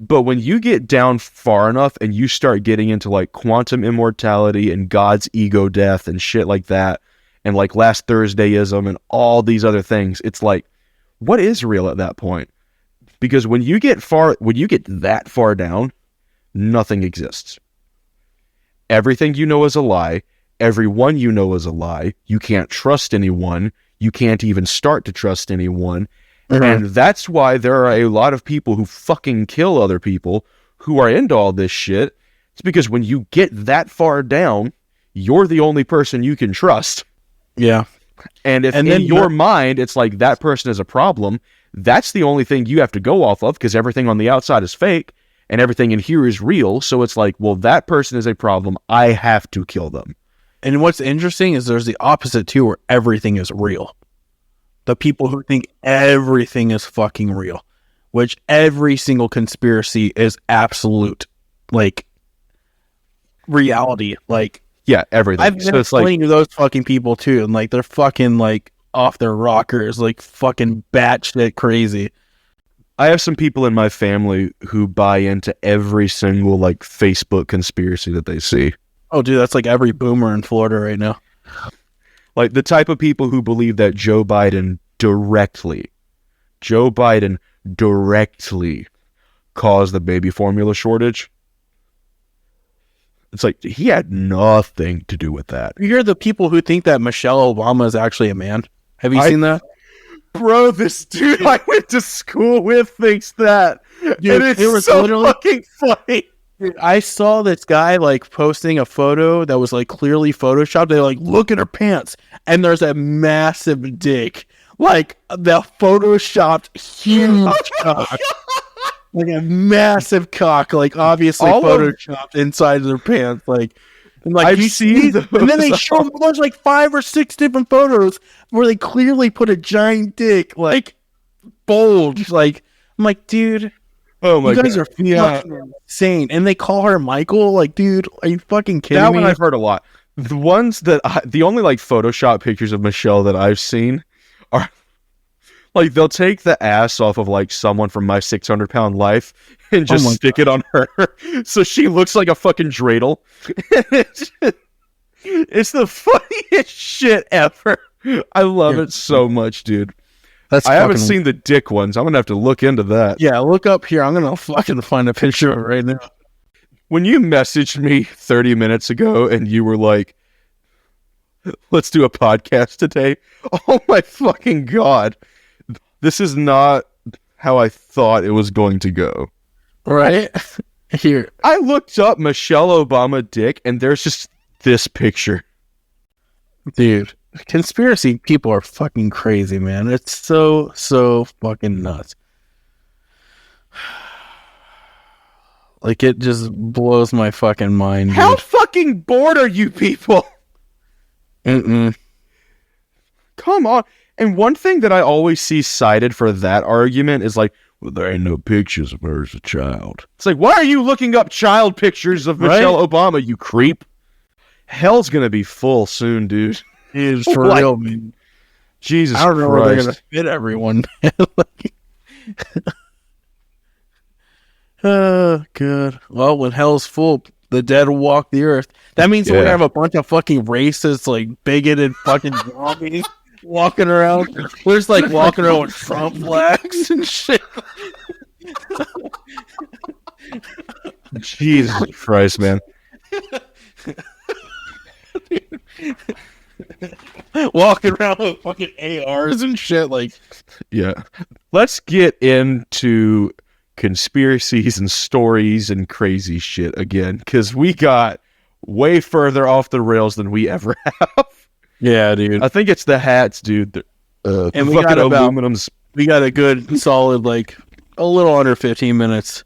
But when you get down far enough and you start getting into like quantum immortality and God's ego death and shit like that, and like last Thursdayism and all these other things, it's like, what is real at that point? Because when you get that far down, nothing exists. Everything you know is a lie. Everyone you know is a lie. You can't trust anyone. You can't even start to trust anyone. Mm-hmm. And that's why there are a lot of people who fucking kill other people who are into all this shit. It's because when you get that far down, you're the only person you can trust. Yeah. And if in your mind, it's like that person is a problem, that's the only thing you have to go off of, because everything on the outside is fake and everything in here is real. So it's like, well, that person is a problem. I have to kill them. And what's interesting is there's the opposite too, where everything is real. The people who think everything is fucking real, which every single conspiracy is absolute, like, reality. Like, yeah, everything. I've been explaining to those fucking people too, and like they're fucking like off their rockers, like fucking batshit crazy. I have some people in my family who buy into every single like Facebook conspiracy that they see. Oh, dude, that's like every boomer in Florida right now. Like the type of people who believe that Joe Biden directly caused the baby formula shortage. It's like, he had nothing to do with that. You hear the people who think that Michelle Obama is actually a man? Have you seen that? Bro, this dude I went to school with thinks that. Dude, and it's so fucking funny. Dude, I saw this guy like posting a photo that was like clearly photoshopped. They're like, look at her pants. And there's a massive dick. Like the photoshopped huge cock. Like a massive cock, like obviously photoshopped inside of their pants, like, and like I've seen those. And then they show a bunch, like 5 or 6 different photos where they clearly put a giant dick, like bulge. Like, I'm like, dude, oh my you guys God. are fucking insane. And they call her Michael. Like, dude, are you fucking kidding me? That one I've heard a lot. The ones that the only like Photoshop pictures of Michelle that I've seen are. Like, they'll take the ass off of, like, someone from My 600-Pound Life and just stick it on her. So she looks like a fucking dreidel. It's the funniest shit ever. I love it so much, dude. I haven't seen the dick ones. I'm going to have to look into that. Yeah, look up here. I'm going to fucking find a picture of it right now. When you messaged me 30 minutes ago and you were like, let's do a podcast today. Oh, my fucking God. This is not how I thought it was going to go. Right? Here. I looked up Michelle Obama dick, and there's just this picture. Dude, conspiracy people are fucking crazy, man. It's so fucking nuts. Like, it just blows my fucking mind, dude. How fucking bored are you people? Mm-mm. Come on. And one thing that I always see cited for that argument is like, well, there ain't no pictures of her as a child. It's like, why are you looking up child pictures of Michelle Obama, you creep? Hell's gonna be full soon, dude. It is for real, man. Jesus Christ. I don't know where they're gonna fit everyone. Oh, good. Well, when hell's full, the dead will walk the earth. That means we're gonna have a bunch of fucking racist, like, bigoted fucking zombies walking around. We're just like walking around with Trump flags and shit. Jesus Christ, man. Walking around with fucking ARs and shit. Like, yeah. Let's get into conspiracies and stories and crazy shit again, because we got way further off the rails than we ever have. Yeah, dude. I think it's the hats, dude. And we got aluminums. We got a good solid, like, a little under 15 minutes.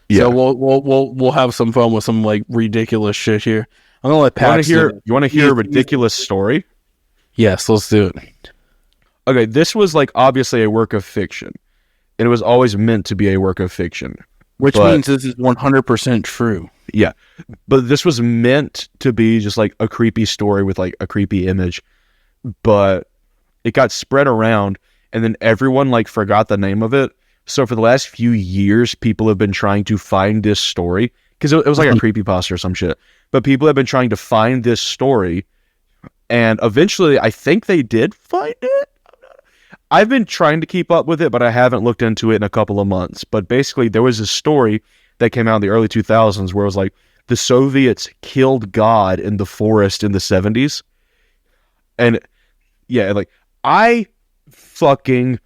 Yeah. So we'll have some fun with some like ridiculous shit here. I'm gonna let Pat. You want to hear a ridiculous story? Yes, let's do it. Okay, this was like obviously a work of fiction, and it was always meant to be a work of fiction, which means this is 100% true. Yeah, but this was meant to be just like a creepy story with like a creepy image, but it got spread around, and then everyone like forgot the name of it. So for the last few years, people have been trying to find this story because it was like a creepypasta or some shit. But people have been trying to find this story, and eventually, I think they did find it. I've been trying to keep up with it, but I haven't looked into it in a couple of months. But basically, there was a story that came out in the early 2000s where it was like the Soviets killed God in the forest in the 70s. And yeah, like I fucking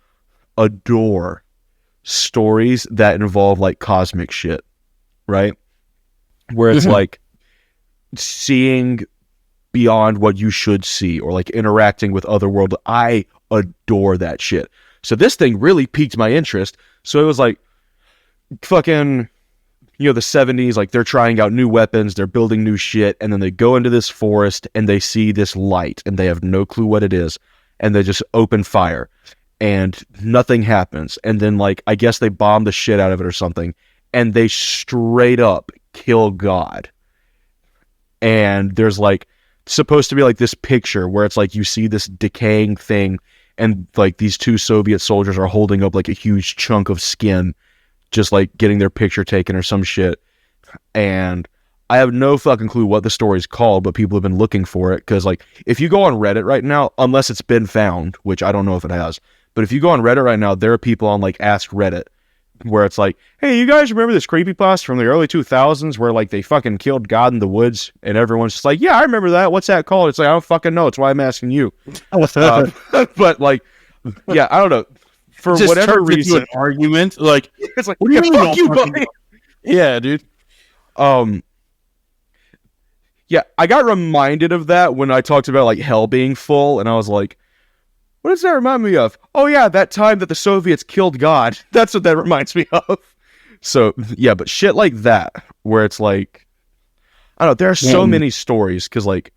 adore stories that involve like cosmic shit, right? Where it's like seeing beyond what you should see or like interacting with other world. I adore that shit. So this thing really piqued my interest. So it was like fucking, you know, the 70s, like they're trying out new weapons, they're building new shit, and then they go into this forest and they see this light and they have no clue what it is, and they just open fire and nothing happens. And then like I guess they bomb the shit out of it or something, and they straight up kill God. And there's like supposed to be like this picture where it's like you see this decaying thing, and like these two Soviet soldiers are holding up like a huge chunk of skin, just like getting their picture taken or some shit. And I have no fucking clue what the story's called, but people have been looking for it because like if you go on Reddit right now, unless it's been found, which I don't know if it has, but if you go on Reddit right now, there are people on like Ask Reddit where it's like, hey, you guys remember this creepypasta from the early 2000s where like they fucking killed God in the woods? And everyone's just like, yeah, I remember that. What's that called? It's like, I don't fucking know. It's why I'm asking you. But like, yeah, I don't know. For just whatever reason, an argument like it's like, what do you mean? Fuck you, buddy? Yeah, dude. Yeah, I got reminded of that when I talked about like hell being full, and I was like, what does that remind me of? Oh yeah, that time that the Soviets killed God. That's what that reminds me of. So yeah, but shit like that, where it's like, I don't know, there are so many stories, because like,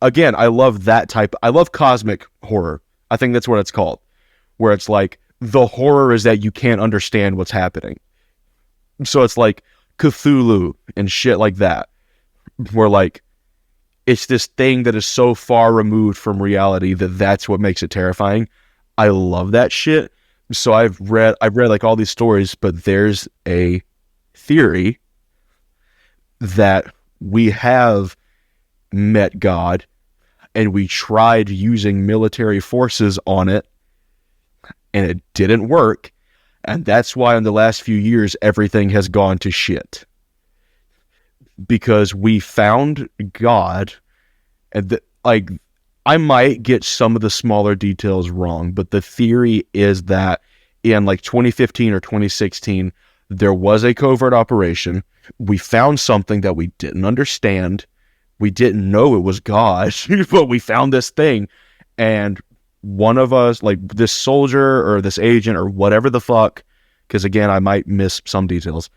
again, I love that type. I love cosmic horror. I think that's what it's called. Where it's like, the horror is that you can't understand what's happening. So it's like Cthulhu and shit like that. Where like, it's this thing that is so far removed from reality that that's what makes it terrifying. I love that shit. So I've read like all these stories, but there's a theory that we have met God and we tried using military forces on it and it didn't work. And that's why in the last few years, everything has gone to shit. Because we found God, and like, I might get some of the smaller details wrong, but the theory is that in like 2015 or 2016, there was a covert operation. We found something that we didn't understand. We didn't know it was God, but we found this thing, and one of us, like this soldier or this agent or whatever the fuck, because again, I might miss some details,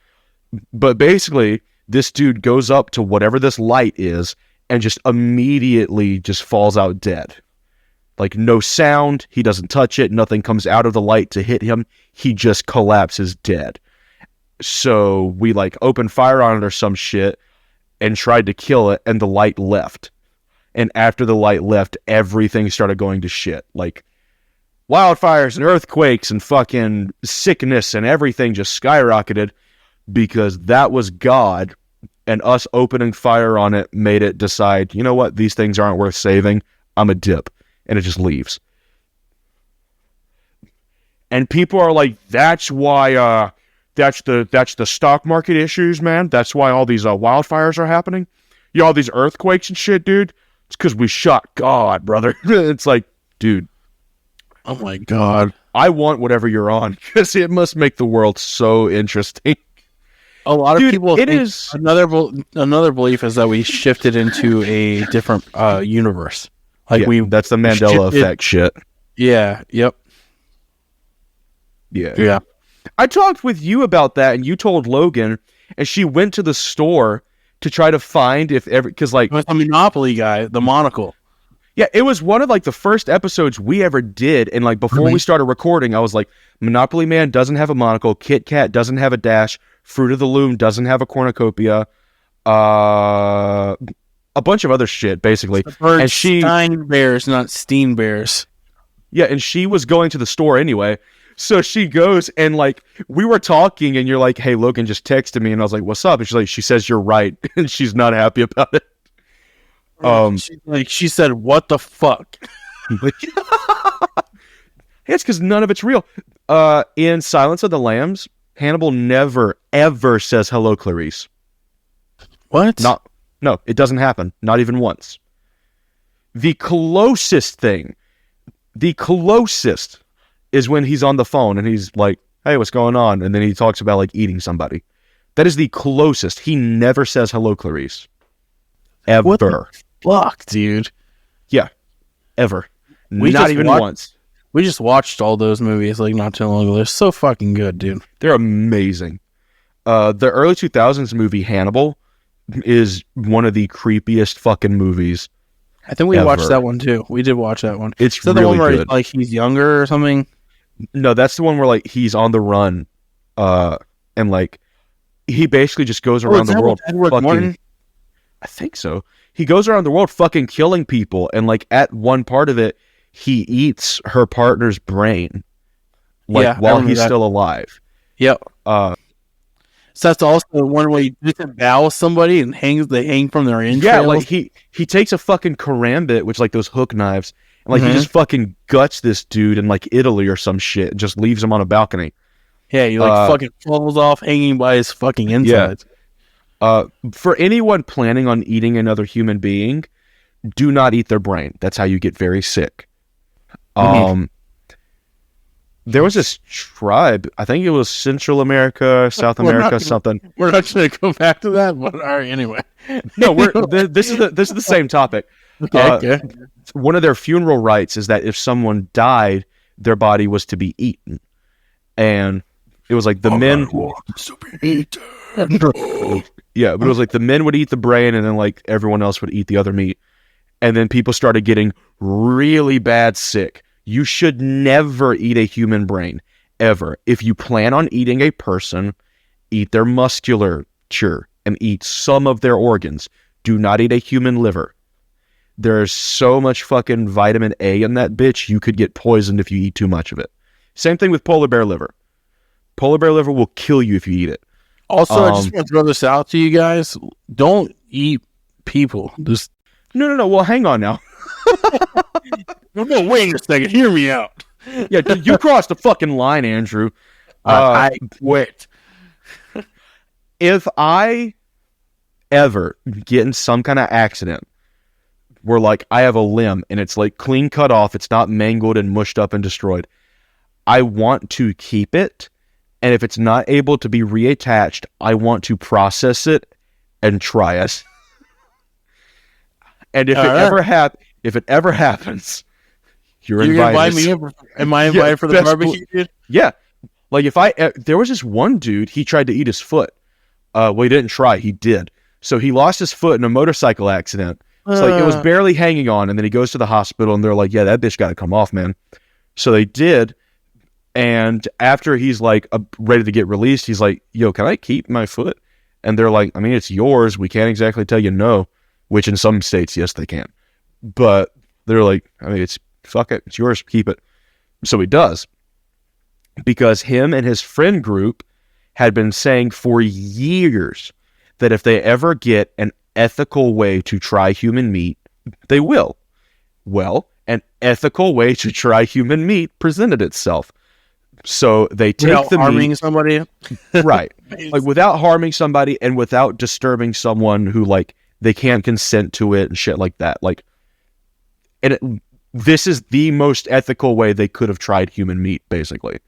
but basically, this dude goes up to whatever this light is and just immediately just falls out dead. Like, no sound, he doesn't touch it, nothing comes out of the light to hit him, he just collapses dead. So we like opened fire on it or some shit and tried to kill it, and the light left. And after the light left, everything started going to shit. Like, wildfires and earthquakes and fucking sickness and everything just skyrocketed, because that was God, and us opening fire on it made it decide, you know what, these things aren't worth saving, I'm a dip, and it just leaves. And people are like, that's why, that's the stock market issues, man, that's why all these wildfires are happening, you know, all these earthquakes and shit, dude, it's because we shot God, brother. It's like, dude, oh my God, I want whatever you're on, because it must make the world so interesting. A lot of people it think is another belief is that we shifted into a different universe. Like, that's the Mandela effect shit. Yeah. Yep. Yeah. I talked with you about that, and you told Logan, and she went to the store to try to find because like, it was the Monopoly guy, the monocle. Yeah, it was one of like the first episodes we ever did, and like before we started recording, I was like, Monopoly Man doesn't have a monocle, Kit Kat doesn't have a dash, Fruit of the Loom doesn't have a cornucopia, a bunch of other shit, basically. And Stein Bears, not Steen Bears. Yeah, and she was going to the store anyway, So she goes and like we were talking and you're like, hey, Logan just texted me and I was like, what's up? And she's like, she says you're right and she's not happy about it. She said, what the fuck? It's because none of it's real. In Silence of the Lambs, Hannibal never ever says hello, Clarice. What? No, it doesn't happen. Not even once. The closest is when he's on the phone and he's like, hey, what's going on? And then he talks about like eating somebody. That is the closest. He never says hello, Clarice. Ever. What the fuck, dude? Yeah. Ever. Not even once. We just watched all those movies like not too long ago. They're so fucking good, dude. They're amazing. The early 2000s movie Hannibal is one of the creepiest fucking movies. I think we watched that one too. We did watch that one. It's really the one where good. Like he's younger or something? No, that's the one where like he's on the run, and like he basically just goes around the world. Edward Norton? I think so. He goes around the world fucking killing people, and like at one part of it, he eats her partner's brain, like while he's still alive. Yep. So that's also the one where he disembowels somebody and they hang from their entrails. Yeah, like he takes a fucking karambit, which like those hook knives, and like he just fucking guts this dude in like Italy or some shit, and just leaves him on a balcony. Yeah, he like fucking falls off hanging by his fucking insides. Yeah. For anyone planning on eating another human being, do not eat their brain. That's how you get very sick. There was this tribe, I think it was Central America, South America, something. We're not going to go back to that, but all right, anyway. No, this is the same topic. Okay. One of their funeral rites is that if someone died, their body was to be eaten, and it was like the men. Yeah, but it was like the men would eat the brain, and then like everyone else would eat the other meat, and then people started getting really bad sick. You should never eat a human brain, ever. If you plan on eating a person, eat their musculature and eat some of their organs. Do not eat a human liver. There's so much fucking vitamin A in that bitch, you could get poisoned if you eat too much of it. Same thing with polar bear liver. Polar bear liver will kill you if you eat it. Also, I just want to throw this out to you guys. Don't eat people. Just No. Well, hang on now. No, wait a second. Hear me out. Yeah, dude, you crossed the fucking line, Andrew. I quit. If I ever get in some kind of accident where like I have a limb and it's like clean cut off, it's not mangled and mushed up and destroyed, I want to keep it. And if it's not able to be reattached, I want to process it and try it. And if it ever happens, you're invited. Am I invited for the barbecue, dude? Yeah. Like there was this one dude, he tried to eat his foot. Well, he didn't try, he did. So he lost his foot in a motorcycle accident. So like it was barely hanging on, and then he goes to the hospital and they're like, yeah, that bitch got to come off, man. So they did. And after he's like ready to get released, he's like, yo, can I keep my foot? And they're like, I mean, it's yours. We can't exactly tell you no, which in some states, yes, they can. But they're like, I mean, fuck it. It's yours. Keep it. So he does. Because him and his friend group had been saying for years that if they ever get an ethical way to try human meat, they will. Well, an ethical way to try human meat presented itself. So they take without the harming meat, somebody, right? Like without harming somebody and without disturbing someone who like they can't consent to it and shit like that. Like, and this is the most ethical way they could have tried human meat, basically,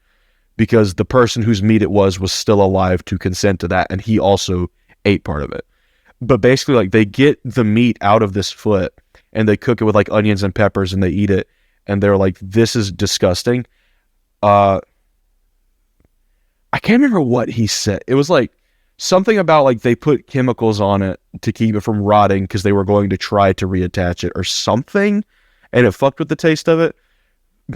because the person whose meat it was still alive to consent to that, and he also ate part of it. But basically, like they get the meat out of this foot and they cook it with like onions and peppers and they eat it, and they're like, "This is disgusting." I can't remember what he said. It was like something about like they put chemicals on it to keep it from rotting because they were going to try to reattach it or something, and it fucked with the taste of it,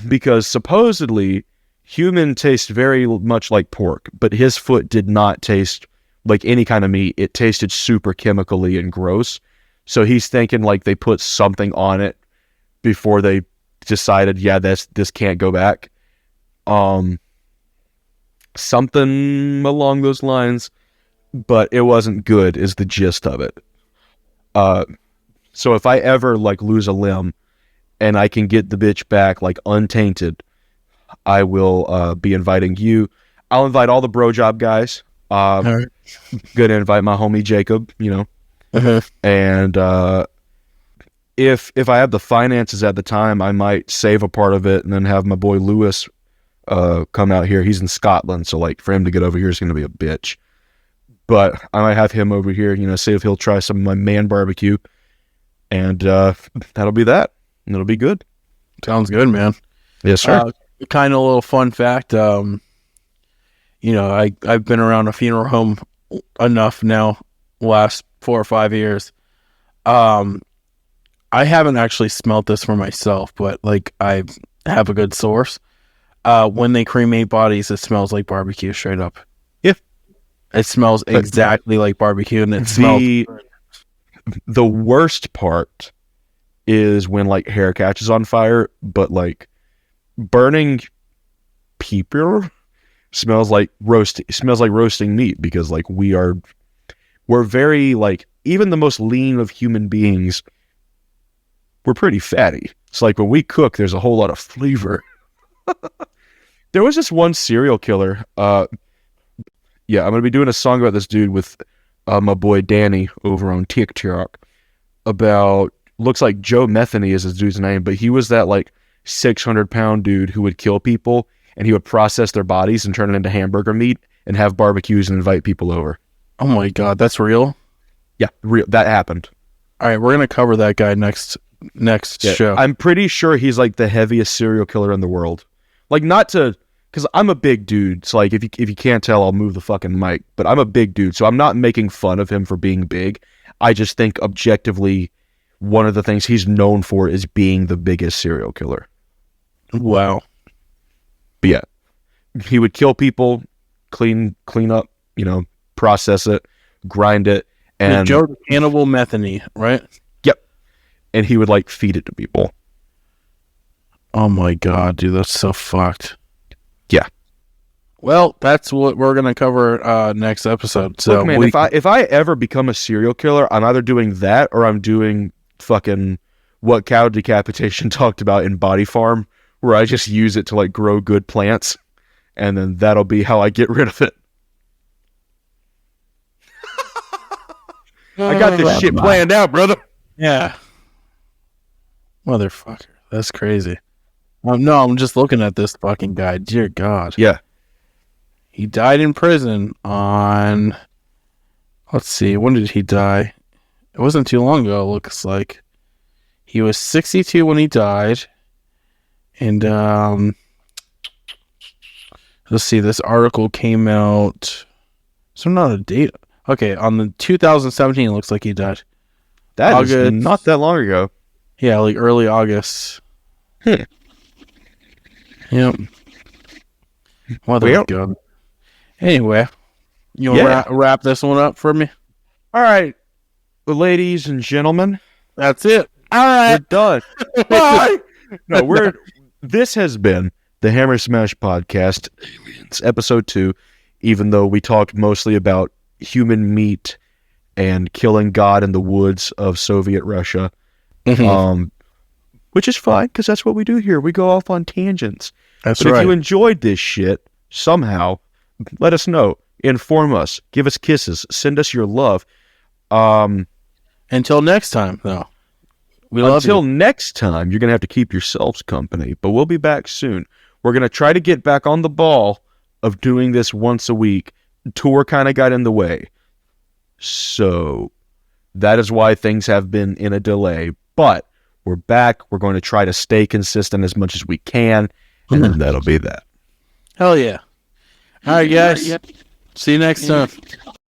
because supposedly human tastes very much like pork, but his foot did not taste like any kind of meat. It tasted super chemically and gross. So he's thinking like they put something on it before they decided, yeah, this can't go back. something along those lines, but it wasn't good is the gist of it. So if I ever like lose a limb and I can get the bitch back like untainted, I will be inviting you. I'll invite all the bro job guys. Gonna invite my homie Jacob, and if I have the finances at the time, I might save a part of it and then have my boy Lewis come out here. He's in Scotland, so like for him to get over here is gonna be a bitch. But I might have him over here, see if he'll try some of my man barbecue, and that'll be that. And it'll be good. Sounds good, man. Yes, sir. Kind of a little fun fact. I've been around a funeral home enough now, last 4 or 5 years. I haven't actually smelt this for myself, but like I have a good source. When they cremate bodies, it smells like barbecue straight up. Yeah, it smells exactly like barbecue, and it smells. The worst part is when like hair catches on fire, but like burning people smells like roasting meat, because like we're very like, even the most lean of human beings, we're pretty fatty. It's like when we cook, there's a whole lot of flavor. There was this one serial killer. I'm gonna be doing a song about this dude with my boy Danny over on TikTok about, looks like Joe Metheny is his dude's name, but he was that like 600-pound dude who would kill people, and he would process their bodies and turn it into hamburger meat and have barbecues and invite people over. Oh my God, that's real? Yeah, real. That happened. All right, we're gonna cover that guy next show. I'm pretty sure he's like the heaviest serial killer in the world. Like, not to, because I'm a big dude, so like if you can't tell, I'll move the fucking mic. But I'm a big dude, so I'm not making fun of him for being big. I just think objectively, one of the things he's known for is being the biggest serial killer. Wow. But yeah, he would kill people, clean up, process it, grind it, and Joe Cannibal Metheny, right? Yep. And he would like feed it to people. Oh my God, dude, that's so fucked. Yeah. Well, that's what we're gonna cover next episode. So, look, man, if I ever become a serial killer, I'm either doing that or I'm doing fucking what Cow Decapitation talked about in Body Farm, where I just use it to like grow good plants, and then that'll be how I get rid of it. I got this shit planned out, brother. Yeah. Motherfucker. That's crazy. No, I'm just looking at this fucking guy. Dear God. Yeah. He died in prison on... Let's see. When did he die? It wasn't too long ago, it looks like. He was 62 when he died. And, let's see. This article came out... So not a date... Okay, on the 2017, it looks like he died. That is not that long ago. Yeah, like early August. Yep. God. Anyway, you want to wrap this one up for me? All right, ladies and gentlemen. That's it. All right. We're done. Bye. No, this has been the Hammer Smash Podcast, Aliens, Episode 2, even though we talked mostly about human meat and killing God in the woods of Soviet Russia, which is fine, because that's what we do here. We go off on tangents. That's right. If you enjoyed this shit somehow, let us know. Inform us. Give us kisses. Send us your love. Until next time, though. We love you. Until next time, you're going to have to keep yourselves company, but we'll be back soon. We're going to try to get back on the ball of doing this once a week. Tour kind of got in the way. So that is why things have been in a delay. But we're back. We're going to try to stay consistent as much as we can. And then that'll be that. Hell yeah. All right, guys. See you next time.